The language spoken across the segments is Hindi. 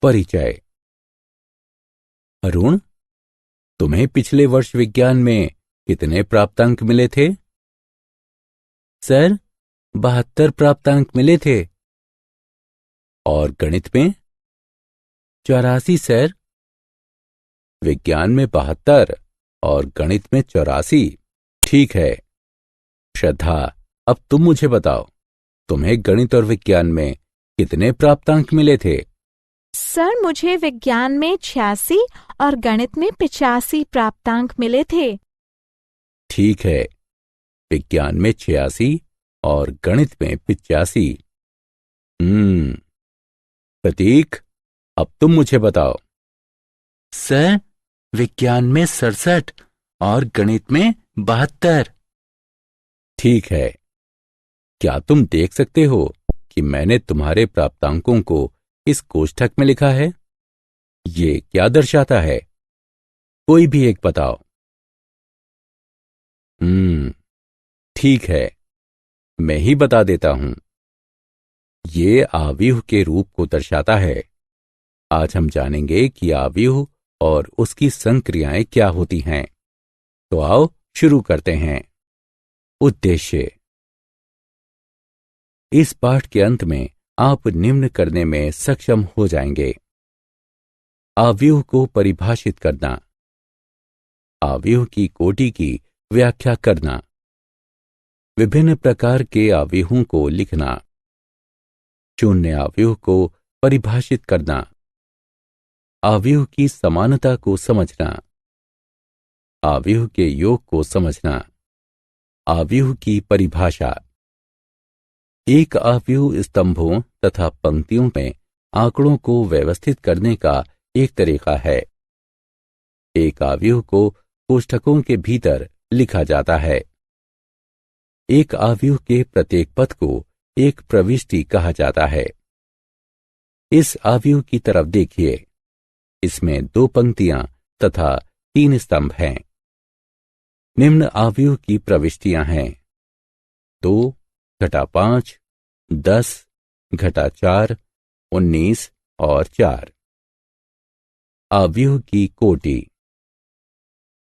परिचय। अरुण, तुम्हें पिछले वर्ष विज्ञान में कितने प्राप्तांक मिले थे? सर, 72 प्राप्तांक मिले थे। और गणित में? 84 सर। विज्ञान में 72 और गणित में 84। ठीक है। श्रद्धा, अब तुम मुझे बताओ, तुम्हें गणित और विज्ञान में कितने प्राप्तांक मिले थे? सर, मुझे विज्ञान में 86 और गणित में 85 प्राप्तांक मिले थे। ठीक है, विज्ञान में 86 और गणित में 85। प्रतीक, अब तुम मुझे बताओ। सर, विज्ञान में 67 और गणित में 72। ठीक है। क्या तुम देख सकते हो कि मैंने तुम्हारे प्राप्तांकों को इस कोष्ठक में लिखा है? ये क्या दर्शाता है? कोई भी एक बताओ। ठीक है, मैं ही बता देता हूं। ये आव्यूह के रूप को दर्शाता है। आज हम जानेंगे कि आव्यूह और उसकी संक्रियाएं क्या होती हैं। तो आओ शुरू करते हैं। उद्देश्य। इस पाठ के अंत में आप निम्न करने में सक्षम हो जाएंगे। आव्यूह को परिभाषित करना, आव्यूह की कोटि की व्याख्या करना, विभिन्न प्रकार के आव्यूहों को लिखना, शून्य आव्यूह को परिभाषित करना, आव्यूह की समानता को समझना, आव्यूह के योग को समझना, आव्यूह की परिभाषा। एक आव्यूह स्तंभों तथा पंक्तियों में आंकड़ों को व्यवस्थित करने का एक तरीका है। एक आव्यूह को कोष्ठकों के भीतर लिखा जाता है। एक आव्यूह के प्रत्येक पद को एक प्रविष्टि कहा जाता है। इस आव्यूह की तरफ देखिए। इसमें 2 पंक्तियां तथा 3 स्तंभ हैं। निम्न आव्यूह की प्रविष्टियां हैं 2 घटा 5, 10 घटा 4, 19 और 4। आव्यूह की कोटि।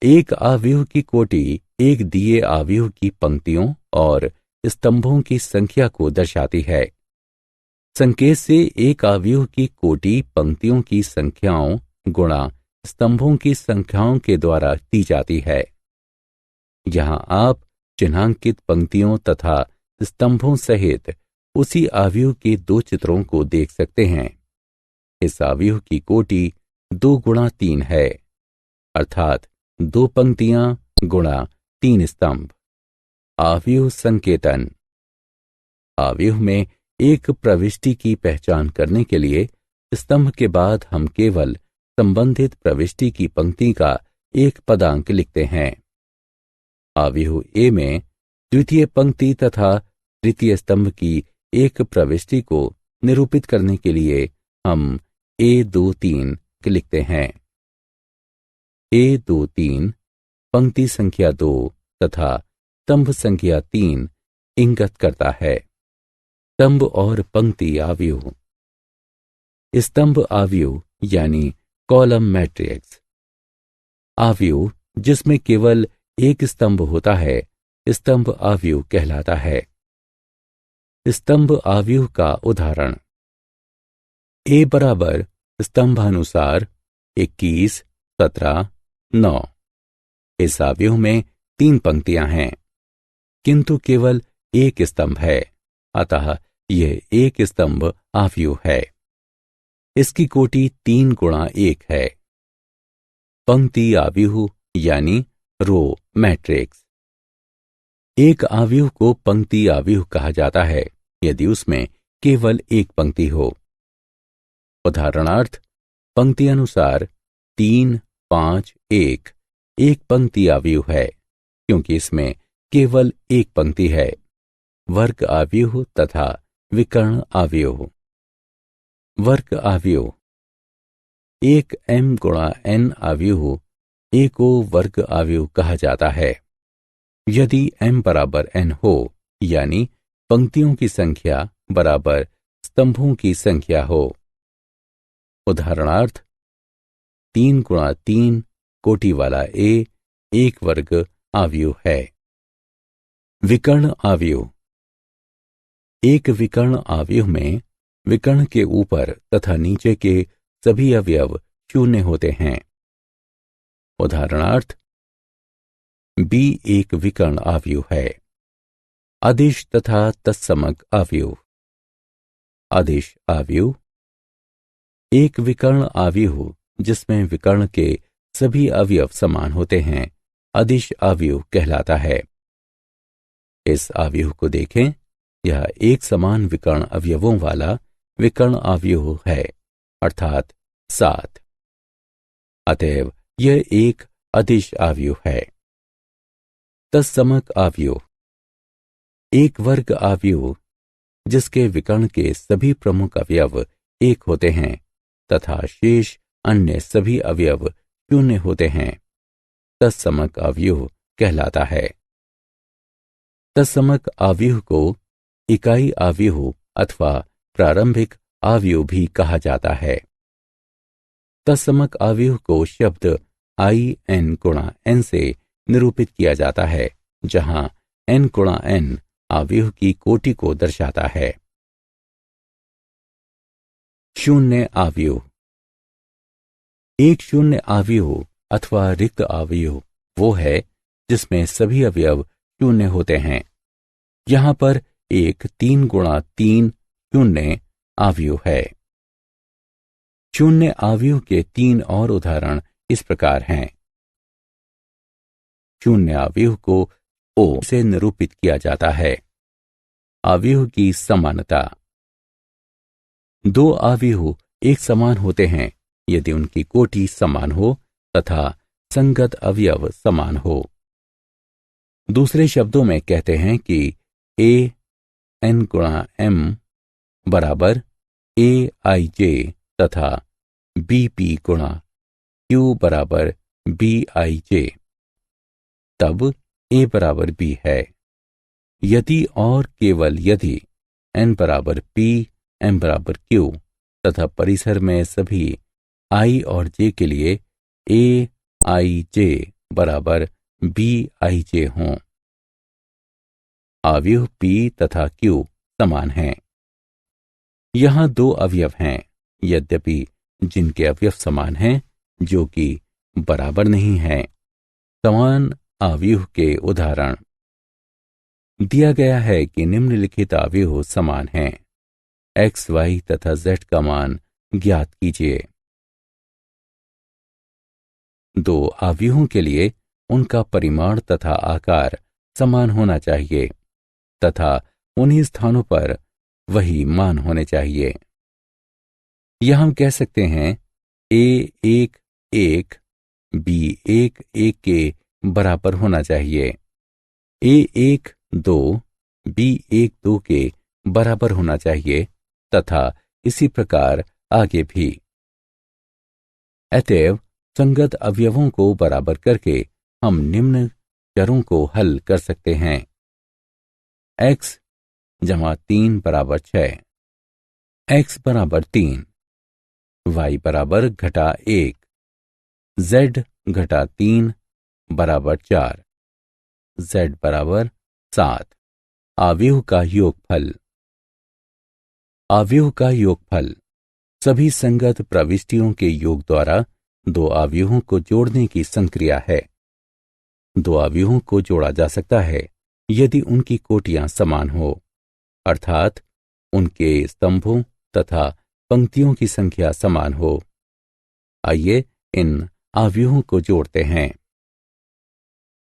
एक आव्यूह की कोटि एक दिए आव्यूह की पंक्तियों और स्तंभों की संख्या को दर्शाती है। संकेत से एक आव्यूह की कोटि पंक्तियों की संख्याओं गुणा स्तंभों की संख्याओं के द्वारा दी जाती है। यहां आप चिन्हांकित पंक्तियों तथा स्तंभों सहित उसी आव्यूह के 2 चित्रों को देख सकते हैं। इस आव्यूह की कोटि 2 गुणा 3 है, अर्थात 2 पंक्तियां गुणा 3 स्तंभ। आव्यूह संकेतन। आव्यूह में एक प्रविष्टि की पहचान करने के लिए स्तंभ के बाद हम केवल संबंधित प्रविष्टि की पंक्ति का एक पदांक लिखते हैं। आव्यूह ए में द्वितीय पंक्ति तथा तृतीय स्तंभ की एक प्रविष्टि को निरूपित करने के लिए हम A23 लिखते हैं। A23 पंक्ति संख्या 2 तथा स्तंभ संख्या 3 इंगित करता है। स्तंभ और पंक्ति आव्यूह। स्तंभ आव्यूह यानी कॉलम मैट्रिक्स। आव्यूह जिसमें केवल एक स्तंभ होता है स्तंभ आव्यूह कहलाता है। स्तंभ आव्यूह का उदाहरण। ए बराबर स्तंभानुसार 21, 17, 9। इस आव्यूह में 3 पंक्तियां हैं, किंतु केवल एक स्तंभ है, अतः यह एक स्तंभ आव्यूह है। इसकी कोटि 3 गुणा 1 है। पंक्ति आव्यूह यानी रो मैट्रिक्स। एक आव्यूह को पंक्ति आव्यूह कहा जाता है यदि उसमें केवल एक पंक्ति हो। उदाहरणार्थ, पंक्ति अनुसार 3, 5, 1 एक पंक्ति आव्यूह है क्योंकि इसमें केवल एक पंक्ति है। वर्ग आव्यूह तथा विकर्ण आव्यूह। वर्ग आव्यूह। एक m गुणा n आव्यूह ए को वर्ग आव्यूह कहा जाता है यदि m बराबर n हो, यानी पंक्तियों की संख्या बराबर स्तंभों की संख्या हो। उदाहरणार्थ 3 गुणा 3 कोटि वाला ए एक वर्ग आव्यूह है। विकर्ण आव्यूह। एक विकर्ण आव्यूह में विकर्ण के ऊपर तथा नीचे के सभी अवयव शून्य होते हैं। उदाहरणार्थ बी एक विकर्ण आव्यूह है। अदिश तथा तत्समक आव्यूह। अदिश आव्यूह। एक विकर्ण आव्यूह जिसमें विकर्ण के सभी अवयव समान होते हैं अदिश आव्यूह कहलाता है। इस आव्यूह को देखें, यह एक समान विकर्ण अवयवों वाला विकर्ण आव्यूह है, अर्थात 7। अतएव यह एक अदिश आव्यूह है। तत्समक आव्यूह। एक वर्ग आव्यूह जिसके विकर्ण के सभी प्रमुख अवयव एक होते हैं तथा शेष अन्य सभी अवयव शून्य होते हैं, तत्समक आव्यूह कहलाता है। तत्समक आव्यूह को इकाई आव्यूह अथवा प्रारंभिक आव्यूह भी कहा जाता है। तत्समक आव्यूह को शब्द in गुणा n से निरूपित किया जाता है, जहां n गुणा n आव्यूह की कोटि को दर्शाता है। शून्य आव्यूह। एक शून्य आव्यूह अथवा रिक्त आव्यूह वो है जिसमें सभी अवयव शून्य होते हैं। यहां पर एक 3 गुणा 3 शून्य आव्यूह है। शून्य आव्यूह के 3 और उदाहरण इस प्रकार हैं। शून्य आव्यूह को O से निरूपित किया जाता है। आव्यूह की समानता। दो आव्यूह एक समान होते हैं यदि उनकी कोटि समान हो तथा संगत अवयव समान हो। दूसरे शब्दों में कहते हैं कि A n गुणा m बराबर aij तथा bp गुणा q बराबर bij, तब a बराबर b है। यदि और केवल यदि n बराबर p m बराबर q तथा परिसर में सभी i और j के लिए aij बराबर bij हों। आव्यूह p तथा q समान हैं। यहां दो अवयव हैं, यद्यपि जिनके अवयव समान हैं जो कि बराबर नहीं हैं। समान आव्यूह के उदाहरण। दिया गया है कि निम्नलिखित आव्यूह समान हैं। x, y तथा z का मान ज्ञात कीजिए। दो आव्यूहों के लिए उनका परिमाण तथा आकार समान होना चाहिए तथा उन्हीं स्थानों पर वही मान होने चाहिए। यह हम कह सकते हैं a1 1 b1 1 के बराबर होना चाहिए, a1 2 b1 2 के बराबर होना चाहिए तथा इसी प्रकार आगे भी। अतएव संगत अवयवों को बराबर करके हम निम्न चरों को हल कर सकते हैं। x जमा 3 बराबर 6, x बराबर 3, y बराबर घटा 1, z घटा 3 बराबर 4, z बराबर 7। आव्यूह का योगफल। आव्यूह का योगफल सभी संगत प्रविष्टियों के योग द्वारा दो आव्यूहों को जोड़ने की संक्रिया है। दो आव्यूहों को जोड़ा जा सकता है यदि उनकी कोटियां समान हो, अर्थात उनके स्तंभों तथा पंक्तियों की संख्या समान हो। आइए इन आव्यूहों को जोड़ते हैं।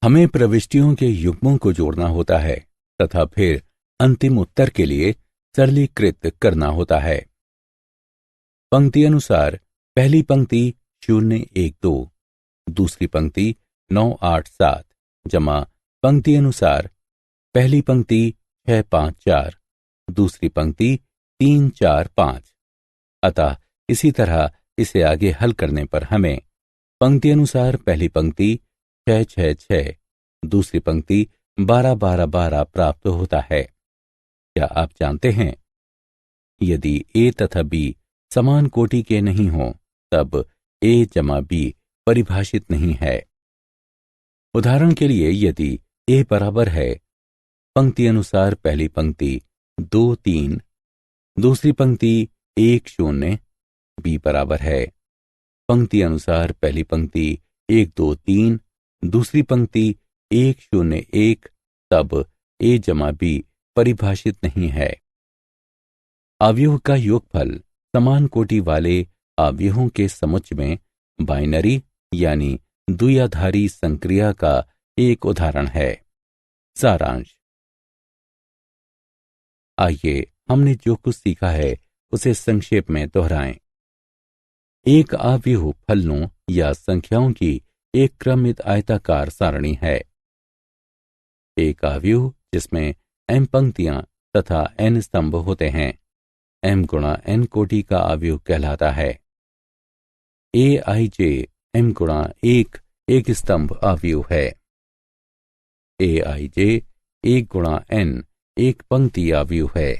हमें प्रविष्टियों के युग्मों को जोड़ना होता है तथा फिर अंतिम उत्तर के लिए सरलीकृत करना होता है। पंक्ति अनुसार पहली पंक्ति 0 1 2, दूसरी पंक्ति 9 8 7 जमा पंक्ति अनुसार पहली पंक्ति 6 5 4, दूसरी पंक्ति 3 4 5। अतः इसी तरह इसे आगे हल करने पर हमें पंक्ति अनुसार पहली पंक्ति 6 6 6, दूसरी पंक्ति 12 12 12 प्राप्त होता है। क्या आप जानते हैं, यदि a तथा b समान कोटि के नहीं हों तब ए जमा बी परिभाषित नहीं है। उदाहरण के लिए यदि ए बराबर है पंक्ति अनुसार पहली पंक्ति 2 3, दूसरी पंक्ति 1 0, बी बराबर है पंक्ति अनुसार पहली पंक्ति 1 2 3, दूसरी पंक्ति 1 0 1, तब ए जमा बी परिभाषित नहीं है। अवयव का योगफल समान कोटि वाले अवयवों के समुच्चय में बाइनरी यानी द्विआधारी संक्रिया का एक उदाहरण है। सारांश। आइए हमने जो कुछ सीखा है उसे संक्षेप में दोहराएं। एक अवयव फलनों या संख्याओं की एक क्रमित आयताकार सारणी है। एक अवयव जिसमें m पंक्तियां तथा n स्तंभ होते हैं m गुणा n कोटि का अवयव कहलाता है। aij m गुणा एक स्तंभ अवयव है। aij 1 गुणा n एक पंक्ति अवयव है।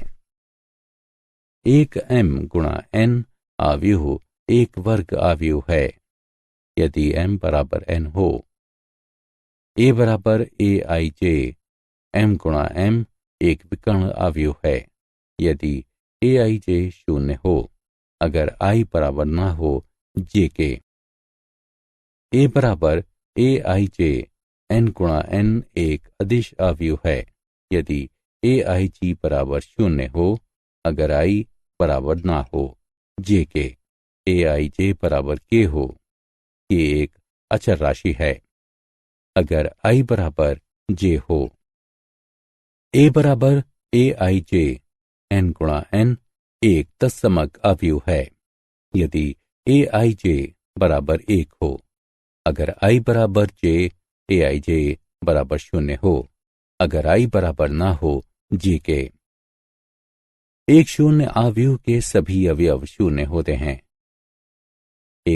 एक m गुणा n अवयव एक वर्ग अवयव है यदि m बराबर n हो। a बराबर aij m गुणा m एक विकर्ण अवयव है यदि aij शून्य हो, अगर i बराबर ना हो j के। a बराबर aij n गुणा n एक अदिश अवयव है यदि aij बराबर शून्य हो, अगर i बराबर ना हो j के। aij बराबर k हो, k एक अचर राशि है अगर i बराबर j हो। a बराबर aij n गुणा n एक तत्समक अवयव है यदि aij बराबर 1 हो, अगर i बराबर j aij बराबर शून्य हो, अगर i बराबर ना हो j के। एक शून्य अवयव के सभी अवयव शून्य होते हैं